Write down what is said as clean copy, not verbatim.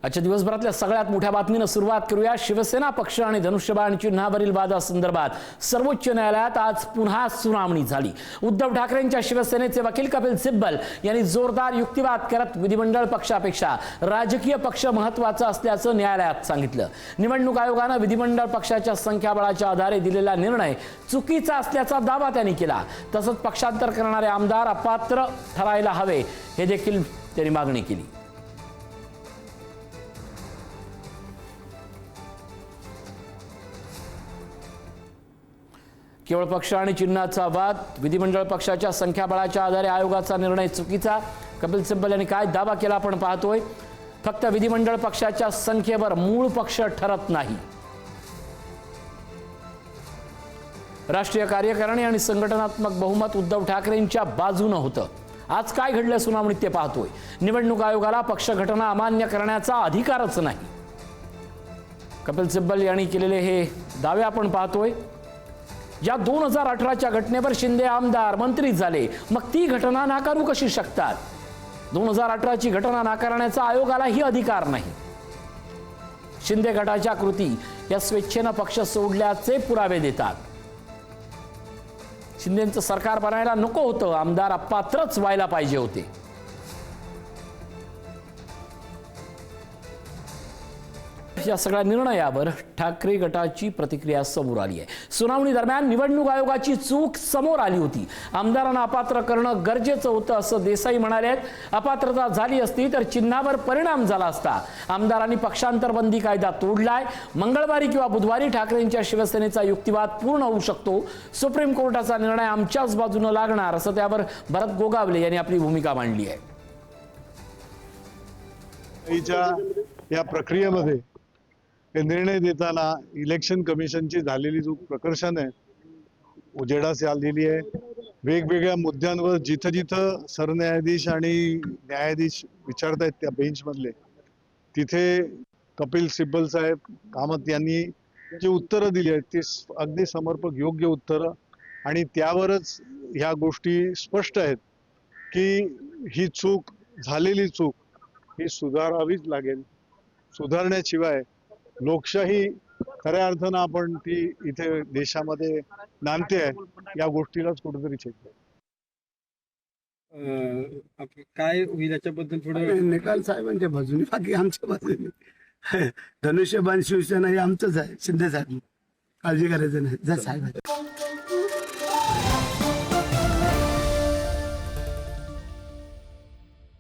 आजच्या दिवसभरातल्या सगळ्यात मोठ्या बातमीने सुरुवात करूया। शिवसेना पक्ष आणि धनुष्यबाण चिन्हावरील वादासंदर्भात सर्वोच्च न्यायालयात आज पुन्हा सुनावणी झाली। उद्धव ठाकरेंच्या शिवसेनेचे वकील कपिल सिब्बल यांनी जोरदार युक्तिवाद करत विधिमंडळ पक्षापेक्षा राजकीय पक्ष महत्त्वाचा असल्याचं न्यायालयात सांगितलं। निवडणूक आयोगाने विधिमंडळ पक्षाच्या संख्याबळाच्या आधारे दिलेला निर्णय चुकीचा असल्याचा दावा त्यांनी केला। तसंच पक्षांतर करणारे आमदार अपात्र ठरायला हवे हे देखील त्यांनी मागणी केली। केवळ पक्ष आणि चिन्हाचा वाद, विधिमंडळ पक्षाच्या संख्याबळाच्या आधारे आयोगाचा निर्णय चुकीचा। कपिल सिब्बल यांनी काय दावा केला आपण पाहतोय। फक्त विधिमंडळ पक्षाच्या संख्येवर मूळ पक्ष ठरत नाही। राष्ट्रीय कार्यकारिणी आणि संघटनात्मक बहुमत उद्धव ठाकरेंच्या बाजूने होतं। आज काय घडलं सुनावणीत ते पाहतोय। निवडणूक आयोगाला पक्ष घटना अमान्य करण्याचा अधिकारच नाही। कपिल सिब्बल यांनी केलेले हे दावे आपण पाहतोय। या 2018च्या घटनेवर शिंदे आमदार मंत्री झाले, मग ती घटना नाकारू कशी शकतात? 2018ची घटना नाकारण्याचा आयोगालाही अधिकार नाही। शिंदे गटाच्या कृती या स्वेच्छेने पक्ष सोडल्याचे पुरावे देतात। शिंदेंचं सरकार बनायला नको होतं, आमदार अपात्रच व्हायला पाहिजे होते। या सगळ्या निर्णयावर ठाकरे गटाची प्रतिक्रिया समोर आली आहे। सुनावणी दरम्यान निवडणूक आयोगाची चूक समोर आली होती। आमदारांना अपात्र करणं गरजेचं होतं असं देसाई म्हणाले। अपात्रता झाली असती तर चिन्हावर परिणाम झाला असता। आमदारांनी पक्षांतर बंदी कायदा तोडलाय। मंगळवारी किंवा बुधवारी ठाकरेंच्या शिवसेनेचा युक्तिवाद पूर्ण होऊ शकतो। सुप्रीम कोर्टाचा निर्णय आमच्याच बाजूने लागणार असं त्यावर भरत गोगावले यांनी आपली भूमिका मांडली आहे। या प्रक्रियेमध्ये हे निर्णय देताना इलेक्शन कमिशनची झालेली जो प्रकर्षाने उजेडास आलेली आहे। वेगवेगळ्या मुद्द्यांवर जिथं जिथं सरन्यायाधीश आणि न्यायाधीश विचारतायत त्या बेंच मधले, तिथे कपिल सिब्बल साहेब कामत यांनी जी उत्तरं दिली आहेत ती अगदी समर्पक योग्य उत्तरं, आणि त्यावरच ह्या गोष्टी स्पष्ट आहेत की ही चूक, झालेली चूक ही सुधारावीच लागेल। सुधारण्याशिवाय लोकशाही खऱ्या अर्थानं आपण ती इथे देशामध्ये नांदते आहे, या गोष्टीलाच कुठेतरी छेडते। काय होईल याच्याबद्दल थोडं निकाल साहेबांच्या बाजूने, बाकी आमच्या बाजूने। धनुष्यबाण शिवसेना हे आमचंच आहे, शिंदे साहेब, काळजी करायचं नाही। जा साहेब।